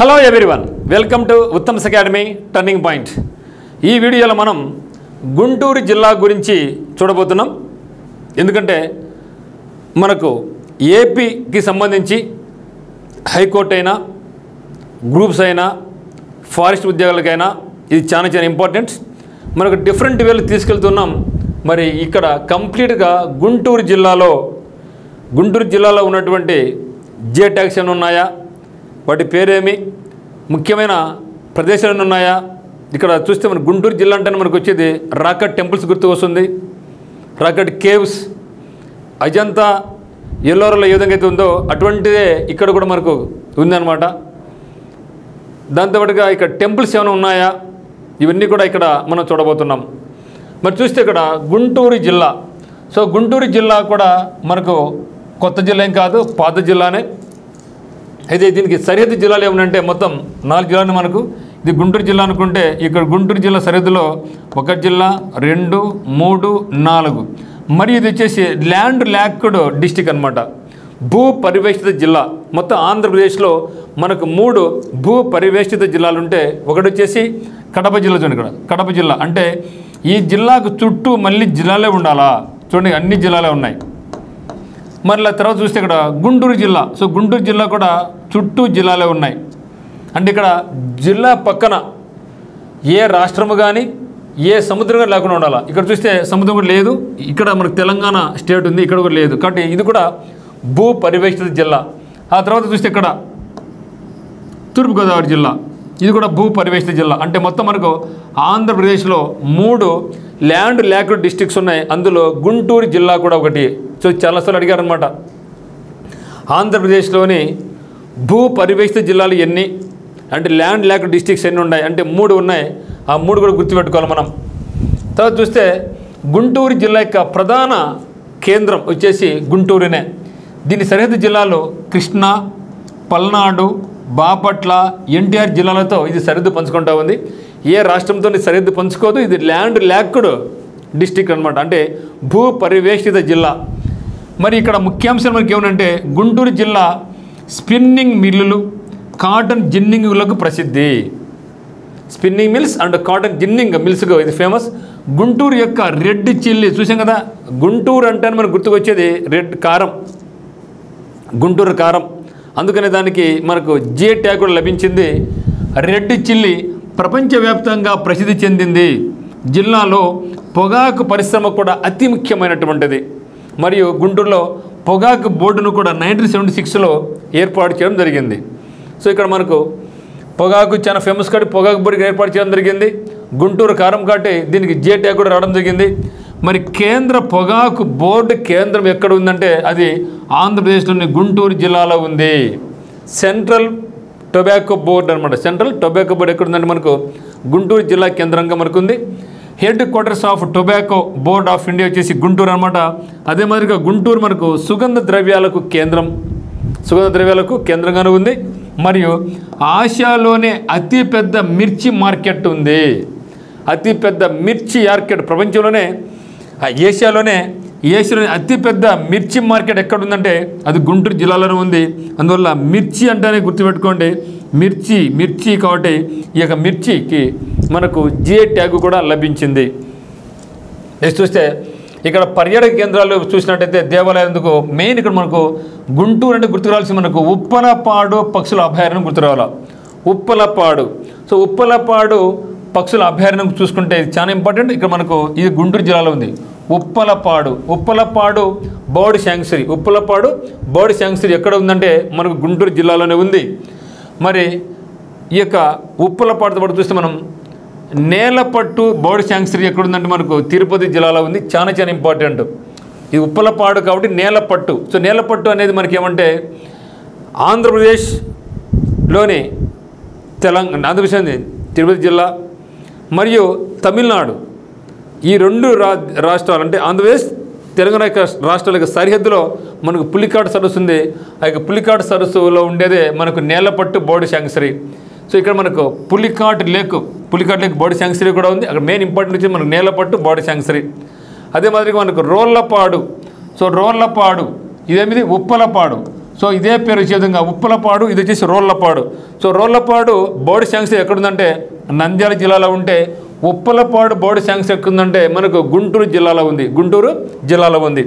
Hello everyone, welcome to Uttam's academy turning point. ఈ వీడియోలో మనం గుంటూరు జిల్లా గురించి చూడబోతున్నాం. ఎందుకంటే మనకు ఏపీకి సంబంధించి హైకోర్టు అయినా, గ్రూప్స్ అయినా, ఫారెస్ట్ ఉద్యోగులకైనా ఇది చాలా ఇంపార్టెంట్. మనకు డిఫరెంట్ వేలు తీసుకెళ్తున్నాం. మరి ఇక్కడ కంప్లీట్గా గుంటూరు జిల్లాలో ఉన్నటువంటి జే ట్యాక్స్ ఏమైనా ఉన్నాయా, వాటి పేరేమి, ముఖ్యమైన ప్రదేశాలు ఉన్నాయా. ఇక్కడ చూస్తే మన గుంటూరు జిల్లా అంటేనే మనకు వచ్చేది రాకట్ టెంపుల్స్ గుర్తుకు వస్తుంది, రాకట్ కేవ్స్, అజంతా ఎల్లోరాలో ఏ విధంగా అయితే ఉందో అటువంటిదే ఇక్కడ కూడా మనకు ఉందన్నమాట. దాంతోపాటుగా ఇక్కడ టెంపుల్స్ ఏమైనా ఉన్నాయా, ఇవన్నీ కూడా ఇక్కడ మనం చూడబోతున్నాం. మరి చూస్తే ఇక్కడ గుంటూరు జిల్లా. సో గుంటూరు జిల్లా కూడా మనకు కొత్త జిల్లా ఏం కాదు, పాత జిల్లానే. అయితే దీనికి సరిహద్దు జిల్లాలు ఏమనంటే మొత్తం 4 జిల్లాలు. మనకు ఇది గుంటూరు జిల్లా అనుకుంటే ఇక్కడ గుంటూరు జిల్లా సరిహద్దులో 1 జిల్లా, 2, 3, 4. మరి ఇది వచ్చేసి ల్యాండ్ లాక్డ్ డిస్టిక్ అనమాట, భూ పరివేష్టిత జిల్లా. మొత్తం ఆంధ్రప్రదేశ్లో మనకు 3 భూ పరివేష్టిత జిల్లాలు ఉంటే, ఒకటి వచ్చేసి కడప జిల్లా. చూడండి ఇక్కడ కడప జిల్లా అంటే ఈ జిల్లాకు చుట్టూ మళ్ళీ జిల్లాలే ఉండాలా. చూడండి అన్ని జిల్లాలే ఉన్నాయి. మరలా తర్వాత చూస్తే ఇక్కడ గుంటూరు జిల్లా. సో గుంటూరు జిల్లా కూడా చుట్టూ జిల్లాలే ఉన్నాయి. అంటే ఇక్కడ జిల్లా పక్కన ఏ రాష్ట్రము కానీ ఏ సముద్రం కానీ లేకుండా ఉండాలి. ఇక్కడ చూస్తే సముద్రం కూడా లేదు. ఇక్కడ మనకు తెలంగాణ స్టేట్ ఉంది, ఇక్కడ కూడా లేదు. కాబట్టి ఇది కూడా భూ పరివేష్టిత జిల్లా. ఆ తర్వాత చూస్తే ఇక్కడ తూర్పుగోదావరి జిల్లా, ఇది కూడా భూ పరివేష్టిత జిల్లా. అంటే మొత్తం మనకు ఆంధ్రప్రదేశ్లో 3 ల్యాండ్ లాక్డ్ డిస్ట్రిక్ట్స్ ఉన్నాయి. అందులో గుంటూరు జిల్లా కూడా ఒకటి. సో చాలాసార్లు అడిగారనమాట, ఆంధ్రప్రదేశ్లోని భూ పరివేష్టిత జిల్లాలు ఎన్ని, అంటే ల్యాండ్ లాక్డ్ డిస్ట్రిక్ట్స్ ఎన్ని ఉన్నాయి అంటే 3 ఉన్నాయి. ఆ 3 కూడా గుర్తుపెట్టుకోవాలి మనం. తర్వాత చూస్తే గుంటూరు జిల్లా యొక్క ప్రధాన కేంద్రం వచ్చేసి గుంటూరునే. దీని సరిహద్దు జిల్లాలో కృష్ణా, పల్నాడు, బాపట్ల, ఎన్టీఆర్ జిల్లాలతో ఇది సరిహద్దు పంచుకుంటూ ఉంది. ఏ రాష్ట్రంతో సరిహద్దు పంచుకోదు. ఇది ల్యాండ్ లాక్డ్ డిస్ట్రిక్ట్ అనమాట, అంటే భూ పరివేష్టిత జిల్లా. మరి ఇక్కడ ముఖ్యాంశాలు మనకి ఏమనంటే, గుంటూరు జిల్లా స్పిన్నింగ్ మిల్లులు, కాటన్ జిన్నింగ్లకు ప్రసిద్ధి. Spinning mills and cotton ginning మిల్స్కు ఇది ఫేమస్. గుంటూరు యొక్క రెడ్ చిల్లీ చూసాం కదా, గుంటూరు అంటే మనకు గుర్తుకొచ్చేది రెడ్ కారం, గుంటూరు కారం. అందుకనే దానికి మనకు జే ట్యాగ్ కూడా లభించింది. రెడ్ చిల్లీ ప్రపంచవ్యాప్తంగా ప్రసిద్ధి చెందింది. జిల్లాలో పొగాకు పరిశ్రమ కూడా అతి ముఖ్యమైనటువంటిది. మరియు గుంటూరులో పొగాకు బోర్డును కూడా 1976లో ఏర్పాటు చేయడం జరిగింది. సో ఇక్కడ మనకు పొగాకు చాలా ఫేమస్ కాబట్టి పొగాకు బోర్డు ఏర్పాటు చేయడం జరిగింది. గుంటూరు కారం కాబట్టి దీనికి జే ట్యాగ్ కూడా రావడం జరిగింది. మరి కేంద్ర పొగాకు బోర్డు కేంద్రం ఎక్కడ ఉందంటే అది ఆంధ్రప్రదేశ్లోని గుంటూరు జిల్లాలో ఉంది. సెంట్రల్ టొబాకో బోర్డు అనమాట. సెంట్రల్ టొబాకో బోర్డు ఎక్కడ ఉందంటే మనకు గుంటూరు జిల్లా కేంద్రంగా మనకు ఉంది. Head quarters of tobacco board of India వచ్చేసి గుంటూరు అనమాట. అదే మాదిరిగా గుంటూరు మనకు సుగంధ ద్రవ్యాలకు కేంద్రంగానే ఉంది. మరియు ఆసియాలోనే అతిపెద్ద మిర్చి మార్కెట్ ఉంది. అతిపెద్ద మిర్చి మార్కెట్ ప్రపంచంలోనే, ఏషియాలోనే అతిపెద్ద మిర్చి మార్కెట్ ఎక్కడ ఉందంటే అది గుంటూరు జిల్లాలోనే ఉంది. అందువల్ల మిర్చి అంటేనే గుర్తుపెట్టుకోండి, మిర్చి కాబట్టి ఈ యొక్క మిర్చికి మనకు జే ట్యాగ్ కూడా లభించింది. నెక్స్ట్ చూస్తే ఇక్కడ పర్యాటక కేంద్రాలు చూసినట్టయితే దేవాలయందుకు మెయిన్ ఇక్కడ మనకు గుంటూరు అంటే గుర్తురావాల్సి మనకు ఉప్పలపాడు పక్షుల అభయారణ్యం గుర్తురావాలి. ఉప్పలపాడు. సో ఉప్పలపాడు పక్షుల అభయారణ్యం చూసుకుంటే ఇది చాలా ఇంపార్టెంట్. ఇక్కడ మనకు ఇది గుంటూరు జిల్లాలో ఉంది. Uppalapadu bird sanctuary. Uppalapadu bird sanctuary ఎక్కడ ఉందంటే మనకు గుంటూరు జిల్లాలోనే ఉంది. మరి ఈ యొక్క ఉప్పలపాడుతో పాటు చూస్తే మనం నేలపట్టు బర్డ్ శాంక్చురీ ఎక్కడ ఉందంటే మనకు తిరుపతి జిల్లాలో ఉంది. చాలా ఇంపార్టెంట్. ఇది ఉప్పలపాడు కాబట్టి నేలపట్టు. సో నేలపట్టు అనేది మనకి ఏమంటే ఆంధ్రప్రదేశ్లోని ఆంధ్రప్రదేశ్ తిరుపతి జిల్లా మరియు తమిళనాడు, ఈ 2 రాష్ట్రాలు అంటే ఆంధ్రప్రదేశ్ తెలంగాణ యొక్క రాష్ట్రాల యొక్క సరిహద్దులో మనకు పులికాట్ సరస్సు ఉంది. ఆ యొక్క పులికాట్ సరస్సులో ఉండేదే మనకు నేలపట్టు బర్డ్ శాంక్చురీ. సో ఇక్కడ మనకు పులికాట్ లేక్ బర్డ్ శాంక్చురీ కూడా ఉంది. అక్కడ మెయిన్ ఇంపార్టెంట్ వచ్చి మనకు నేలపట్టు బర్డ్ శాంక్చురీ. అదే మాదిరిగా మనకు రోళ్లపాడు. సో రోళ్లపాడు ఇదేమిది ఉప్పలపాడు. సో ఇదే పేరు వచ్చే విధంగా ఉప్పలపాడు, ఇది వచ్చేసి Rollapadu. So Rollapadu board sanction ఎక్కడుందంటే నంద్యాల జిల్లాలో ఉంటే, ఉప్పలపాడు బోర్డు శాంక్షన్ ఎక్కడుందంటే మనకు గుంటూరు జిల్లాలో ఉంది.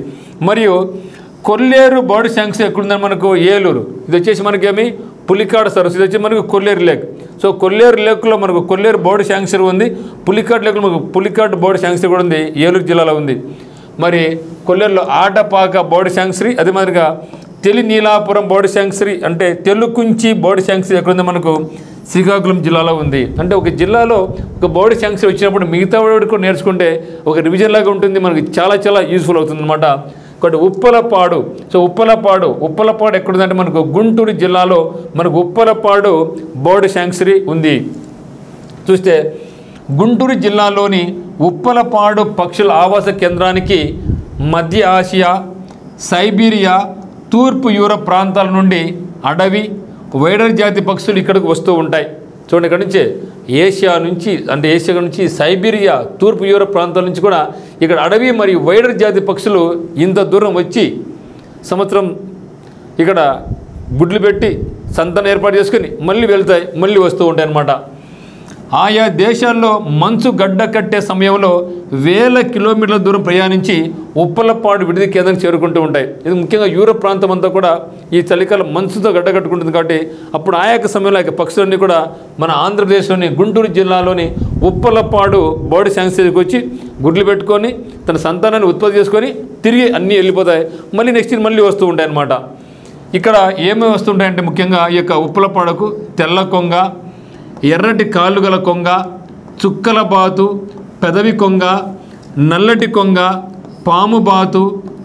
మరియు కొల్లేరు బోర్డు శాంక్షన్ ఎక్కడుందని మనకు ఏలూరు. ఇది వచ్చేసి మనకేమి పులికాడు సరస్సు, ఇది వచ్చి మనకు కొల్లేరు లేక్. సో కొల్లేరు లేక్లో మనకు కొల్లేరు బోర్డు శాంక్షన్ ఉంది, పులికాడు లేక్లో మనకు పులికాడు బోర్డు శాంక్షన్ కూడా ఉంది, ఏలూరు జిల్లాలో ఉంది. మరి కొల్లేరులో ఆటపాక బోర్డు శాంక్షన్, అదే మాదిరిగా తెలినీలాపురం బోర్డు శాంక్షన్ అంటే తెలుకుంచి బోర్డు శాంక్షన్ ఎక్కడుంది మనకు శ్రీకాకుళం జిల్లాలో ఉంది. అంటే ఒక జిల్లాలో ఒక బోర్డు శాంక్షన్ వచ్చినప్పుడు మిగతా వాడు కూడా నేర్చుకుంటే ఒక రివిజన్ లాగా ఉంటుంది, మనకి చాలా చాలా యూస్ఫుల్ అవుతుంది అనమాట. కాబట్టి ఉప్పలపాడు. సో ఉప్పలపాడు ఎక్కడుందంటే మనకు గుంటూరు జిల్లాలో మనకు ఉప్పలపాడు బోర్డు శాంక్షన్ ఉంది. చూస్తే గుంటూరు జిల్లాలోని ఉప్పలపాడు పక్షుల ఆవాస కేంద్రానికి మధ్య ఆసియా, సైబీరియా, తూర్పు యూరప్ ప్రాంతాల నుండి అడవి, వైడర్ జాతి పక్షులు ఇక్కడికి వస్తూ ఉంటాయి. చూడండి, ఇక్కడ నుంచి ఏషియా నుంచి సైబీరియా, తూర్పు యూరప్ ప్రాంతాల నుంచి కూడా ఇక్కడ అడవి మరియు వైడర్ జాతి పక్షులు ఇంత దూరం వచ్చి సంవత్సరం ఇక్కడ గుడ్లు పెట్టి సంతానం ఏర్పాటు చేసుకుని మళ్ళీ వెళ్తాయి, మళ్ళీ వస్తూ ఉంటాయి అన్నమాట. ఆయా దేశాల్లో మంచు గడ్డ కట్టే సమయంలో వేల కిలోమీటర్ల దూరం ప్రయాణించి ఉప్పలపాడు విడిది కేంద్రం చేరుకుంటూ ఉంటాయి. ఇది ముఖ్యంగా యూరప్ ప్రాంతం అంతా కూడా ఈ చలికాలం మంచుతో గడ్డ కట్టుకుంటుంది. కాబట్టి అప్పుడు ఆయా సమయంలో పక్షులన్నీ కూడా మన ఆంధ్రప్రదేశ్లోని గుంటూరు జిల్లాలోని ఉప్పలపాడు బోర్డు శాంక్షన్కి వచ్చి గుడ్లు పెట్టుకొని తన సంతానాన్ని ఉత్పత్తి చేసుకొని తిరిగి అన్నీ వెళ్ళిపోతాయి, మళ్ళీ నెక్స్ట్ ఇయర్ మళ్ళీ వస్తూ ఉంటాయి అన్నమాట. ఇక్కడ ఏమేమి వస్తుంటాయంటే ముఖ్యంగా ఈ యొక్క ఉప్పలపాడుకు తెల్ల కొంగ, ఎర్రటి కాళ్ళు గల కొంగ, చుక్కల బాతు, పెదవి కొంగ, నల్లటి కొంగ, పాము బాతు,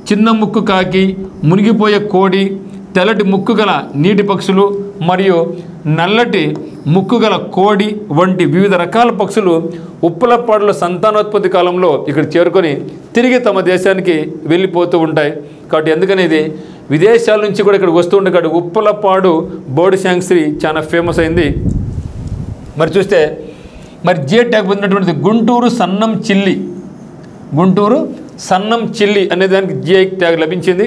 చిన్న ముక్కు కాకి, మునిగిపోయే కోడి, తెల్లటి ముక్కు గల నీటి పక్షులు మరియు నల్లటి ముక్కు గల కోడి వంటి వివిధ రకాల పక్షులు ఉప్పలపాడులో సంతానోత్పత్తి కాలంలో ఇక్కడ చేరుకొని తిరిగి తమ దేశానికి వెళ్ళిపోతూ ఉంటాయి. కాబట్టి ఎందుకనేది విదేశాల నుంచి కూడా ఇక్కడికి వస్తూ ఉంటాయి. కాబట్టి ఉప్పలపాడు బోర్డు శాంక్షన్ చాలా ఫేమస్ అయింది. మరి చూస్తే మరి జిఐ ట్యాగ్ పొందినటువంటి గుంటూరు సన్నం చిల్లి అనే దానికి జిఐ ట్యాగ్ లభించింది.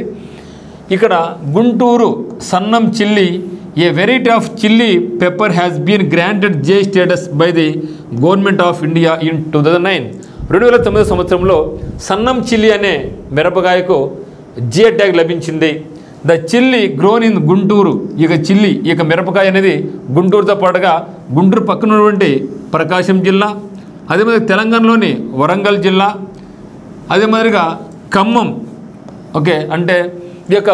ఇక్కడ Guntur Sannam chilli a variety of chilli pepper has been granted GI status by the government of India in 2009. 2009 సంవత్సరంలో సన్నం చిల్లి అనే మిరపకాయకు జిఐ ట్యాగ్ లభించింది. The chilli grown in Guntur. ఈ మిరపకాయ అనేది గుంటూరుతో పాటుగా గుంటూరు పక్కన ఉన్నటువంటి ప్రకాశం జిల్లా, అదే మాదిరి తెలంగాణలోని వరంగల్ జిల్లా, అదే మాదిరిగా ఖమ్మం. అంటే ఈ యొక్క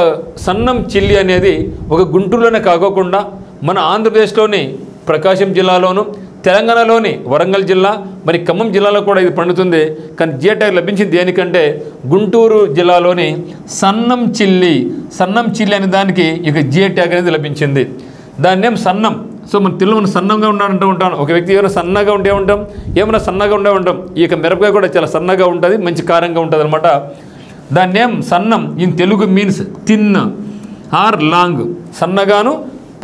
సన్నం చిల్లీ అనేది ఒక గుంటూరులోనే కాకోకుండా మన ఆంధ్రప్రదేశ్లోని ప్రకాశం జిల్లాలోను, తెలంగాణలోని వరంగల్ జిల్లా, మరి ఖమ్మం జిల్లాలో కూడా ఇది పండుతుంది. కానీ జిఐ ట్యాగ్ లభించింది దేనికంటే గుంటూరు జిల్లాలోని సన్నం చిల్లి అనే దానికి ఇక జిఐ ట్యాగ్ అనేది లభించింది. దాన్ని సన్నం. సో మన తెలుగు మనం సన్నంగా ఉండాలంటూ ఉంటాను. ఒక వ్యక్తి ఏమైనా సన్నగా ఉంటే ఉంటాం, ఏమైనా సన్నగా ఉంటాం. ఈ యొక్క మిరపకాయ కూడా చాలా సన్నగా ఉంటుంది, మంచి కారంగా ఉంటుంది అనమాట. దాన్ని Sannam in Telugu means thin or long. సన్నగాను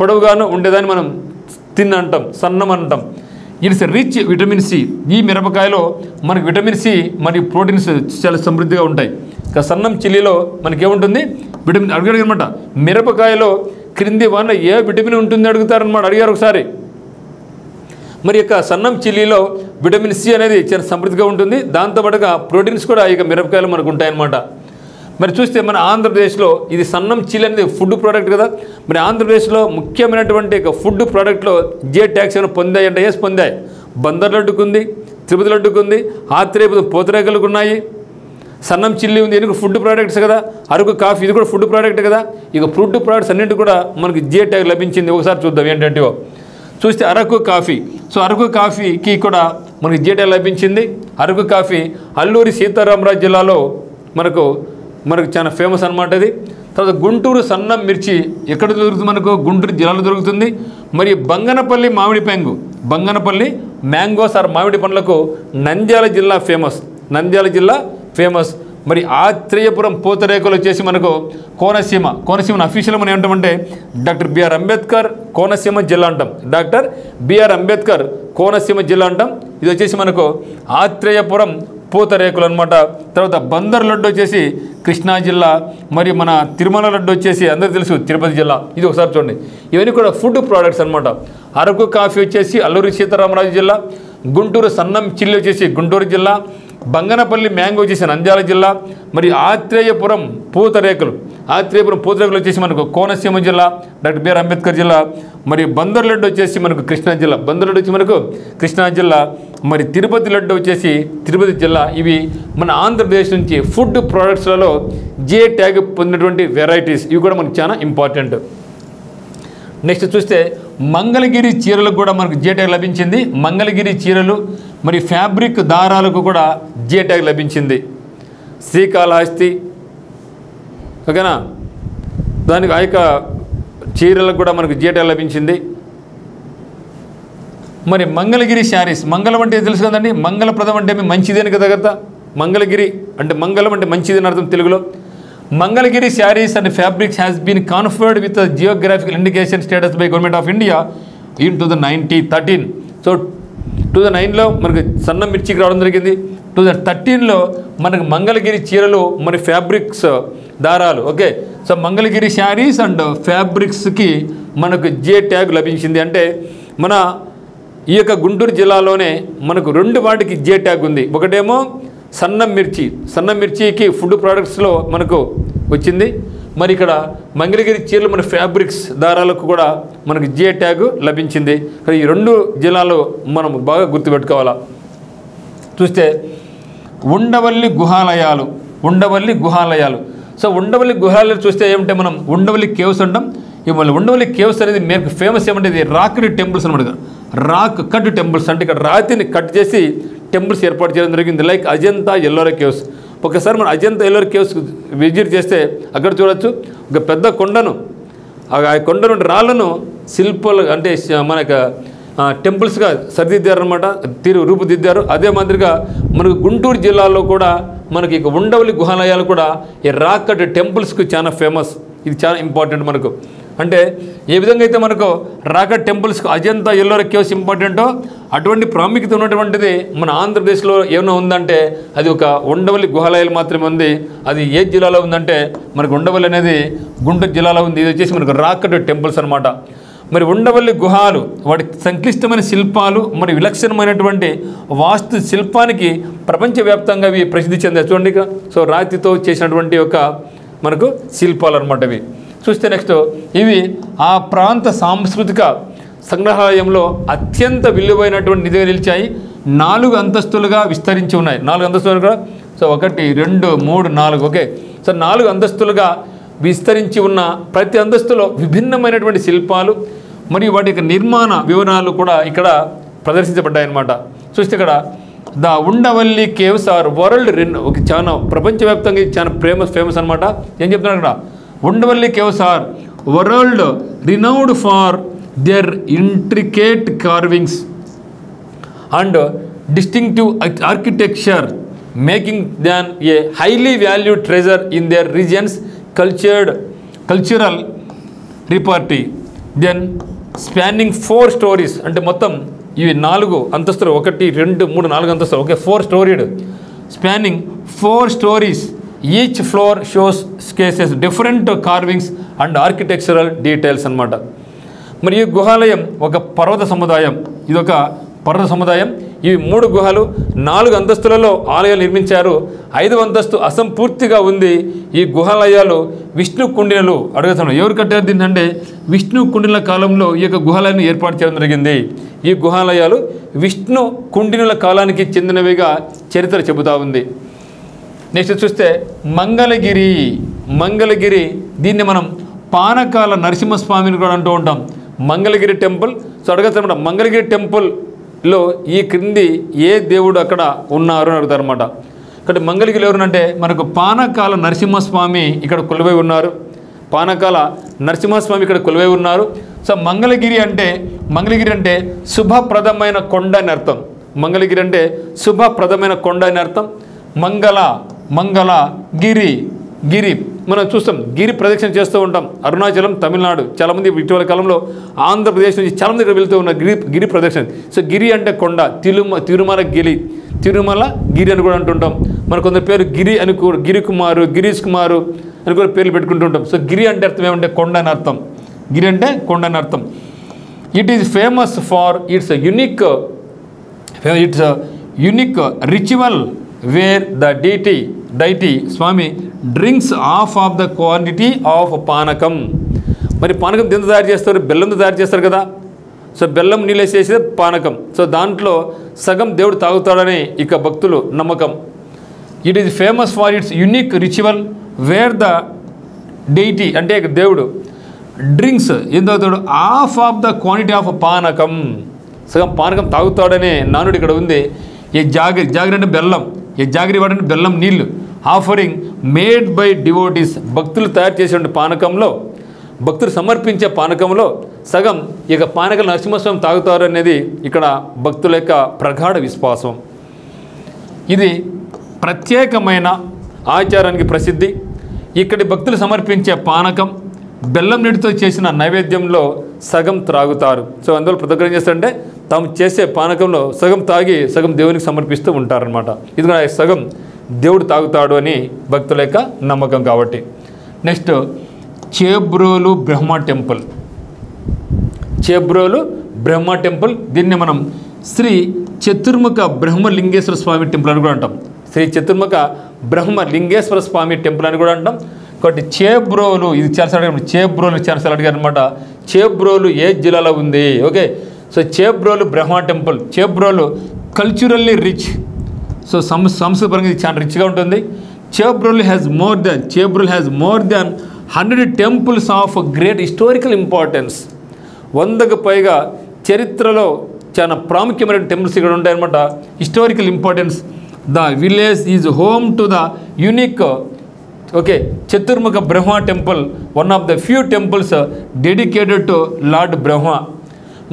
పొడవుగాను ఉండేదాన్ని మనం థిన్ అంటాం, సన్నం అంటాం. It's rich vitamin C. ఈ మిరపకాయలో మనకి విటమిన్ సి మరియు ప్రోటీన్స్ చాలా సమృద్ధిగా ఉంటాయి. ఇక సన్నం చిల్లీలో మనకి ఏముంటుంది? విటమిన్ అడిగారనమాట. మిరపకాయలో క్రింది వల్ల ఏ విటమిన్ ఉంటుంది అడుగుతారనమాట, అడిగారు ఒకసారి. మరి యొక్క సన్నం చిల్లీలో విటమిన్ సి అనేది చాలా సమృద్ధిగా ఉంటుంది. దాంతోపాటుగా ప్రోటీన్స్ కూడా ఇక మిరపకాయలు మనకు ఉంటాయన్నమాట. మరి చూస్తే మన ఆంధ్రప్రదేశ్లో ఇది సన్నం చిల్లీ అనేది ఫుడ్ ప్రోడక్ట్ కదా. మరి ఆంధ్రప్రదేశ్లో ముఖ్యమైనటువంటి ఫుడ్ ప్రోడక్ట్లో జిఐ ట్యాగ్స్ ఏమైనా పొందాయంటే ఎస్ పొందాయి. బందర్ లడ్డుకు ఉంది, తిరుపతి లడ్డుకు ఉంది, ఆత్రేయపురం పూతరేకలకు ఉన్నాయి, సన్నం చిల్లీ ఉంది. ఎందుకు ఫుడ్ ప్రోడక్ట్స్ కదా. అరకు కాఫీ ఇది కూడా ఫుడ్ ప్రోడక్ట్ కదా. ఇక ఫుడ్ ప్రోడక్ట్స్ అన్నింటి కూడా మనకి జిఐ ట్యాగ్ లభించింది. ఒకసారి చూద్దాం ఏంటంటే చూస్తే అరకు కాఫీ. సో అరకు కాఫీకి కూడా మనకి జిఐ ట్యాగ్ లభించింది. అరకు కాఫీ అల్లూరి సీతారామరాజు జిల్లాలో మనకు చాలా ఫేమస్ అనమాట ఇది. తర్వాత గుంటూరు సన్నం మిర్చి ఎక్కడ దొరుకుతుంది? మనకు గుంటూరు జిల్లాలో దొరుకుతుంది. మరియు బంగనపల్లి మామిడి పంగు, బంగనపల్లి మ్యాంగోస్ ఆర్ మామిడి పండ్లకు నంద్యాల జిల్లా ఫేమస్. మరి ఆత్రేయపురం పూతరేకులు వచ్చేసి మనకు కోనసీమ అఫీషియల్ మనం ఏమంటామంటే డాక్టర్ బిఆర్ అంబేద్కర్ కోనసీమ జిల్లా అంటాం. డాక్టర్ బిఆర్ అంబేద్కర్ కోనసీమ జిల్లా అంటాం. ఇది వచ్చేసి మనకు ఆత్రేయపురం పూతరేకులు అనమాట. తర్వాత బందర్ లడ్డు వచ్చేసి కృష్ణా జిల్లా, మరియు మన తిరుమల లడ్డు వచ్చేసి అందరికీ తెలుసు తిరుపతి జిల్లా. ఇది ఒకసారి చూడండి, ఇవన్నీ కూడా ఫుడ్ ప్రోడక్ట్స్ అనమాట. అరకు కాఫీ వచ్చేసి అల్లూరి సీతారామరాజు జిల్లా, గుంటూరు సన్నం చిల్లి వచ్చేసి గుంటూరు జిల్లా, బంగనపల్లి మ్యాంగో వచ్చేసి నంద్యాల జిల్లా, మరి ఆత్రేయపురం పూతరేకులు వచ్చేసి మనకు కోనసీమ జిల్లా, డాక్టర్ బిఆర్ అంబేద్కర్ జిల్లా, మరి బందర్ లడ్డు వచ్చేసి మనకు కృష్ణా జిల్లా, బందర్ లడ్డు వచ్చి మనకు కృష్ణా జిల్లా, మరి తిరుపతి లడ్డు వచ్చేసి తిరుపతి జిల్లా. ఇవి మన ఆంధ్రప్రదేశ్ నుంచి ఫుడ్ ప్రోడక్ట్స్లలో జిఐ ట్యాగ్ పొందినటువంటి వెరైటీస్. ఇవి కూడా మనకు చాలా ఇంపార్టెంట్. నెక్స్ట్ చూస్తే మంగళగిరి చీరలకు కూడా మనకు జిఐ ట్యాగ్ లభించింది. మంగళగిరి చీరలు మరి ఫ్యాబ్రిక్ దారాలకు కూడా జిఐ ట్యాగ్ లభించింది. శ్రీకాళహస్తి, ఓకేనా, దానికి ఆ యొక్క చీరలకు కూడా మనకు జిఐ ట్యాగ్ లభించింది. మరి మంగళగిరి శారీస్, మంగళం అంటే తెలుసు కదండి, మంగళప్రదం అంటే మంచిది అని కదా. మంగళగిరి అంటే మంగళం అంటే మంచిది అని అర్థం తెలుగులో. Mangalagiri saris and fabrics has been conferred with geographical indication status by government of India in 2013. So 2009లో మనకు సన్న మిర్చికి రావడం జరిగింది. 2013లో మనకు మంగళగిరి చీరలు మరి ఫ్యాబ్రిక్స్ దారాలు, okay. So Mangalagiri saris and ఫ్యాబ్రిక్స్కి మనకు జిఐ ట్యాగ్ లభించింది. అంటే మన ఈ యొక్క గుంటూరు జిల్లాలోనే మనకు 2 వాటికి జిఐ ట్యాగ్ ఉంది. ఒకటేమో సన్న మిర్చికి ఫుడ్ ప్రోడక్ట్స్లో మనకు వచ్చింది. మరి ఇక్కడ మంగళగిరి చీరలు మన ఫ్యాబ్రిక్స్ దారాలకు కూడా మనకు జిఐ ట్యాగ్ లభించింది. ఈ 2 జిల్లాలు మనం బాగా గుర్తుపెట్టుకోవాలా. చూస్తే ఉండవల్లి గుహాలయాలు. సో ఉండవల్లి గుహాలయాలు చూస్తే ఏమంటే మనం ఉండవల్లి కేవ్స్ అంటాం. మళ్ళీ ఉండవల్లి కేవ్స్ అనేది మీకు ఫేమస్ ఏమంటే ఇది రాక్ టెంపుల్స్ అనమాట. రాక్ కట్ టెంపుల్స్ అంటే ఇక్కడ రాతిని కట్ చేసి టెంపుల్స్ ఏర్పాటు చేయడం జరిగింది. Like Ajanta Ellora caves. ఒకసారి మనం అజంతా ఎల్లోరా కేవ్స్ విజిట్ చేస్తే అక్కడ చూడొచ్చు ఒక పెద్ద కొండను, ఆ కొండ నుండి రాళ్లను శిల్పాలు అంటే మనకు టెంపుల్స్గా సరిదిద్దారనమాట, రూపుదిద్దారు. అదే మాదిరిగా మనకు గుంటూరు జిల్లాలో కూడా మనకి ఇక ఉండవల్లి గుహాలయాలు కూడా ఈ రాక్ కట్ టెంపుల్స్కి చాలా ఫేమస్. ఇది చాలా ఇంపార్టెంట్ మనకు. అంటే ఏ విధంగా అయితే మనకు రాక్ కట్ టెంపుల్స్కి అజంతా ఎల్లోరా కేవ్స్ ఇంపార్టెంటో అటువంటి ప్రాముఖ్యత ఉన్నటువంటిది మన ఆంధ్రప్రదేశ్లో ఏమైనా ఉందంటే అది ఒక ఉండవల్లి గుహాలయాలు మాత్రమే ఉంది. అది ఏ జిల్లాలో ఉందంటే మనకు ఉండవల్లి అనేది గుంటూరు జిల్లాలో ఉంది. ఇది వచ్చేసి మనకు రాక్ కట్ టెంపుల్స్ అనమాట. మరి ఉండవల్లి గుహాలు వాటి సంక్లిష్టమైన శిల్పాలు మరి విలక్షణమైనటువంటి వాస్తు శిల్పానికి ప్రపంచవ్యాప్తంగా ఇవి ప్రసిద్ధి చెందాయి. చూడండి ఇక. సో రాతితో చేసినటువంటి ఒక మనకు శిల్పాలు అనమాట ఇవి. చూస్తే నెక్స్ట్ ఇవి ఆ ప్రాంత సాంస్కృతిక సంగ్రహాలయంలో అత్యంత విలువైనటువంటి నిధిగా నిలిచాయి. 4 అంతస్తులుగా విస్తరించి ఉన్నాయి. 4 అంతస్తులుగా. So 1 2 3 4, okay. సో 4 అంతస్తులుగా విస్తరించి ఉన్న ప్రతి అంతస్తులో విభిన్నమైనటువంటి శిల్పాలు మరియు వాటి యొక్క నిర్మాణ వివరాలు కూడా ఇక్కడ ప్రదర్శించబడ్డాయన్నమాట. చూస్తే ఇక్కడ the Undavalli caves are world ఒక చాలా ప్రపంచవ్యాప్తంగా చాలా ఫేమస్ అనమాట. ఏం చెప్తున్నారు ఇక్కడ, Undavalli caves are world renowned for their intricate carvings and distinctive architecture making them a highly valued treasure in their region's cultural repertoire. Then spanning 4 stories అంటే మొత్తం ఇవి 4 అంతస్తులు, 1 2 3 4 అంతస్తులు, okay. 4 storeyed spanning 4 stories. Each floor shows cases different carvings and architectural details అనమాట. మరి ఈ గుహాలయం ఒక పర్వత సముదాయం. ఇదొక పర్వత సముదాయం. ఇవి 3 గుహలు, 4 అంతస్తులలో ఆలయాలు నిర్మించారు. 5వ అంతస్తు అసంపూర్తిగా ఉంది. ఈ గుహాలయాలు విష్ణు కుండినలు అడుగుతున్నాం. ఎవరు కట్టారు దీన్ని అంటే విష్ణు కుండినుల కాలంలో ఈ యొక్క గుహాలయాన్ని ఏర్పాటు చేయడం జరిగింది. ఈ గుహాలయాలు విష్ణు కుండినుల కాలానికి చెందినవిగా చరిత్ర చెబుతూ ఉంది. నెక్స్ట్ చూస్తే మంగళగిరి దీన్ని మనం పానకాల నరసింహస్వామిని కూడా అంటూ ఉంటాం. మంగళగిరి టెంపుల్. సో అడగతారన్నమాట, మంగళగిరి టెంపుల్లో ఈ క్రింది ఏ దేవుడు అక్కడ ఉన్నారు అని అడుగుతారన్నమాట. కాబట్టి మంగళగిరి ఎవరునంటే మనకు పానకాల నరసింహస్వామి ఇక్కడ కొలువై ఉన్నారు. పానకాల నరసింహస్వామి ఇక్కడ కొలువై ఉన్నారు. సో మంగళగిరి అంటే శుభప్రదమైన కొండ అని అర్థం. మంగళగిరి అంటే శుభప్రదమైన కొండ అని అర్థం. మంగళ గిరి మనం చూస్తాం, గిరి ప్రదక్షిణ చేస్తూ ఉంటాం. అరుణాచలం, తమిళనాడు చాలామంది ఇటీవల కాలంలో ఆంధ్రప్రదేశ్ నుంచి చాలామంది ఇక్కడ వెళ్తూ ఉన్నారు గిరి ప్రదక్షిణ. సో గిరి అంటే కొండ, తిరుమల తిరుమల గిరి అని కూడా అంటుంటాం. మన కొందరు పేరు గిరి అని గిరికుమారు, గిరీష్ కుమారు అని కూడా పేర్లు పెట్టుకుంటుంటాం. సో గిరి అంటే అర్థం ఏమంటే కొండ అని అర్థం. గిరి అంటే కొండ అని అర్థం. It is famous for its unique ritual where the deity swami drinks half the quantity of panakam. మరి పానకం దేంతో తయారు చేస్తారు? బెల్లంతో తయారు చేస్తారు కదా. సో బెల్లం నీళ్ళు వేసేసేది పానకం. సో దాంట్లో సగం దేవుడు తాగుతాడని ఇక భక్తులు నమ్మకం. It is famous for its unique ritual where the deity అంటే దేవుడు డ్రింక్స్ ఏం తాగుతాడు? Half of the quantity of panakam, సగం పానకం తాగుతాడనే నానుడు ఇక్కడ ఉంది. ఏ జాగరి అంటే బెల్లం, ఏ జాగరి వాడంటే బెల్లం నీళ్ళు. ఆఫరింగ్ మేడ్ బై డివోటీస్, భక్తులు తయారు చేసే పానకంలో, భక్తులు సమర్పించే పానకంలో సగం ఇక పానకం నరసింహస్వామి తాగుతారు అనేది ఇక్కడ భక్తుల యొక్క ప్రగాఢ విశ్వాసం. ఇది ప్రత్యేకమైన ఆచారానికి ప్రసిద్ధి. ఇక్కడి భక్తులు సమర్పించే పానకం బెల్లం నీటితో చేసిన నైవేద్యంలో సగం త్రాగుతారు. సో అందువల్ల ప్రతి ఒక్కరు ఏం చేస్తారంటే తాము చేసే పానకంలో సగం తాగి సగం దేవునికి సమర్పిస్తూ ఉంటారనమాట. ఇది సగం దేవుడు తాగుతాడు అని భక్తుల యొక్క నమ్మకం కాబట్టి. Next Chebrolu Brahma temple. Chebrolu Brahma temple, దీన్ని మనం శ్రీ చతుర్ముఖ బ్రహ్మలింగేశ్వర స్వామి టెంపుల్ అని కూడా అంటాం. శ్రీ చతుర్ముఖ బ్రహ్మలింగేశ్వర స్వామి టెంపుల్ అని కూడా అంటాం. కాబట్టి చేబ్రోలు, ఇది చాలా చేబ్రోలు చాలా అడిగారు అనమాట. చేబ్రోలు ఏ జిల్లాలో ఉంది? Okay, so Chebrolu Brahma temple. Chebrolu culturally rich, so సంస్కృతి పరంగా ఇది చాలా రిచ్గా ఉంటుంది. Chebrolu has more than 100 temples of great historical importance. 100కు పైగా చరిత్రలో చాలా ప్రాముఖ్యమైన టెంపుల్స్ ఇక్కడ ఉంటాయన్నమాట. Historical importance. The village is home to the unique Chaturmukha Brahma temple, one of the few temples dedicated to Lord Brahma.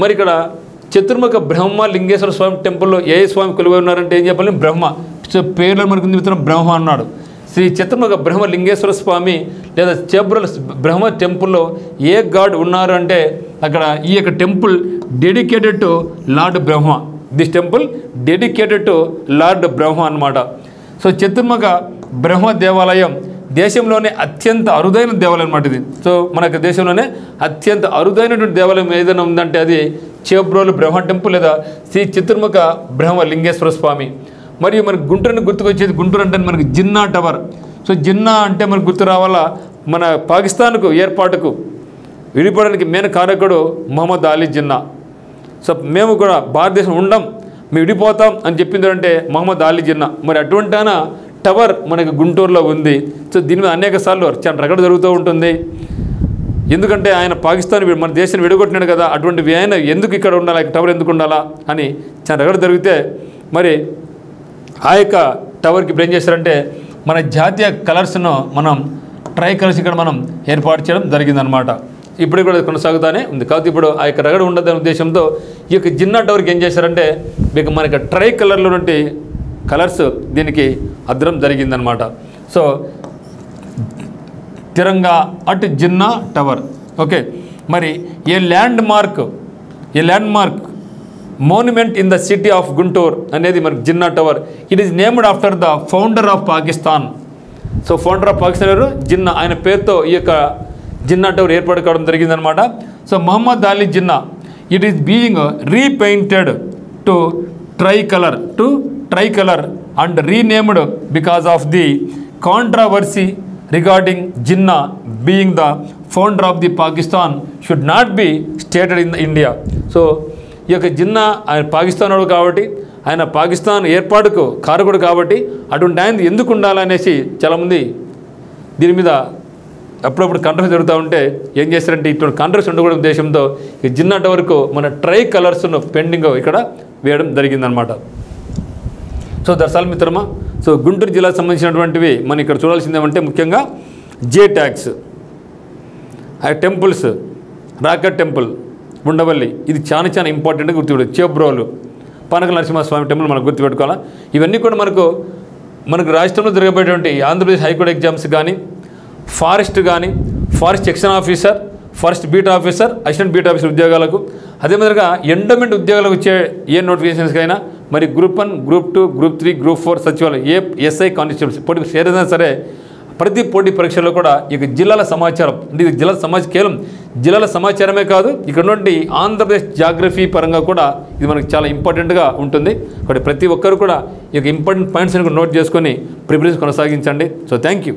మరి ఇక్కడ చతుర్ముఖ బ్రహ్మ లింగేశ్వర స్వామి టెంపుల్లో ఏ స్వామి కొలువై ఉన్నారంటే ఏం చెప్పాలి? బ్రహ్మ. సో పేర్లో మనకు బ్రహ్మ అన్నాడు. శ్రీ చతుర్ముఖ బ్రహ్మ లింగేశ్వర స్వామి లేదా చేబ్రోలు బ్రహ్మ టెంపుల్లో ఏ గాడ్ ఉన్నారు అంటే అక్కడ ఈ యొక్క temple dedicated to Lord Brahma. This temple dedicated to Lord Brahma అన్నమాట. సో చతుర్ముఖ బ్రహ్మ దేవాలయం దేశంలోనే అత్యంత అరుదైన దేవాలయం అన్నమాట ఇది. సో మనకు దేశంలోనే అత్యంత అరుదైనటువంటి దేవాలయం ఏదైనా ఉందంటే అది చేబ్రోలు బ్రహ్మ టెంపుల్ లేదా శ్రీ చతుర్ముఖ బ్రహ్మ లింగేశ్వర స్వామి. మరియు మనకు గుంటూరుని గుర్తుకొచ్చేది, గుంటూరు అంటే మనకు జిన్నా టవర్. సో జిన్నా అంటే మనకు గుర్తు రావాలా, మన పాకిస్తాన్కు ఏర్పాటుకు విడిపోవడానికి మెయిన్ కారకుడు మొహమ్మద్ అలీ జిన్నా. సో మేము కూడా భారతదేశం ఉండం, మేము విడిపోతాం అని చెప్పింది అంటే మొహమ్మద్ అలీ జిన్నా. మరి అటువంటి ఆయన టవర్ మనకి గుంటూరులో ఉంది. సో దీని మీద అనేక సార్లు చాలా రగడ జరుగుతూ ఉంటుంది. ఎందుకంటే ఆయన పాకిస్తాన్ మన దేశాన్ని విడగొట్టినాడు కదా, అటువంటి ఆయన ఎందుకు ఇక్కడ ఉండాలా, టవర్ ఎందుకు ఉండాలా అని చాలా రగడ జరిగితే మరి ఆ యొక్క టవర్కి ఇప్పుడు ఏం చేశారంటే మన జాతీయ కలర్స్ను మనం ట్రై కలర్స్ ఇక్కడ మనం ఏర్పాటు చేయడం జరిగిందనమాట. ఇప్పుడు కూడా కొనసాగుతూనే ఉంది. కాబట్టి ఇప్పుడు ఆ యొక్క రగడ ఉండదనే ఉద్దేశంతో ఈ యొక్క జిన్నా టవర్కి ఏం చేశారంటే మీకు మనకి ట్రై కలర్లో నుండి కలర్స్ దీనికి అద్దడం జరిగిందనమాట. So Tiranga at Jinnah tower. Okay, మరి a landmark monument in the city of Guntur అనేది మనకి Jinnah tower. It is named after the founder of Pakistan. So founder of Pakistan ఎవరు? జిన్నా. ఆయన పేరుతో ఈ యొక్క జిన్నా టవర్ ఏర్పాటు కావడం జరిగిందనమాట. So Mohammad Ali Jinnah. It is being repainted to tricolour and renamed because of the controversy regarding Jinnah being the founder of the Pakistan should not be stated in India. So ఈ యొక్క జిన్నా ఆయన పాకిస్తాన్ వాడు కాబట్టి, ఆయన పాకిస్తాన్ ఏర్పాటుకు కారకుడు కాబట్టి అటువంటి ఆయన ఎందుకు ఉండాలనేసి చాలామంది దీని మీద అప్పుడప్పుడు కాంట్రవర్సీ జరుగుతూ ఉంటే ఏం చేస్తారంటే ఇటువంటి కాంట్రవర్సీ ఉండకూడదు ఉద్దేశంతో ఈ జిన్నా టవర్కు మన ట్రై కలర్స్ను పెండింగ్ ఇక్కడ వేయడం జరిగిందనమాట. సో దర్శనాల మిత్రమా, సో గుంటూరు జిల్లాకు సంబంధించినటువంటివి మనం ఇక్కడ చూడాల్సింది ఏమంటే ముఖ్యంగా జే ట్యాగ్స్, ఆ టెంపుల్స్, రాకట్ టెంపుల్, ఉండవల్లి, ఇది చాలా ఇంపార్టెంట్గా గుర్తుపెట్టు. చేబ్రోలు, పానక నరసింహస్వామి టెంపుల్ మనం గుర్తుపెట్టుకోవాలా. ఇవన్నీ కూడా మనకు రాష్ట్రంలో జరగబోయేటువంటి ఆంధ్రప్రదేశ్ హైకోర్టు ఎగ్జామ్స్ కానీ, forest section officer, forest beat officer, assistant beat officer ఉద్యోగాలకు, అదేవిధంగా ఎండోమెంట్ ఉద్యోగాలకు వచ్చే ఏ నోటిఫికేషన్స్కైనా మరి గ్రూప్ 1, గ్రూప్ 2, గ్రూప్ 3, గ్రూప్ 4 సచివాలయం ఎస్ఐ కానిస్టేబుల్స్ పోటీ ఏదైనా సరే ప్రతి పోటీ పరీక్షల్లో కూడా ఇక జిల్లాల సమాచారం అంటే ఇది జిల్లాల సమాచారం కేవలం జిల్లాల సమాచారమే కాదు, ఇక్కడ నుండి ఆంధ్రప్రదేశ్ జాగ్రఫీ పరంగా కూడా ఇది మనకు చాలా ఇంపార్టెంట్గా ఉంటుంది. కాబట్టి ప్రతి ఒక్కరు కూడా ఇక ఇంపార్టెంట్ పాయింట్స్ని నోట్ చేసుకొని ప్రిపరేషన్ కొనసాగించండి. So thank you.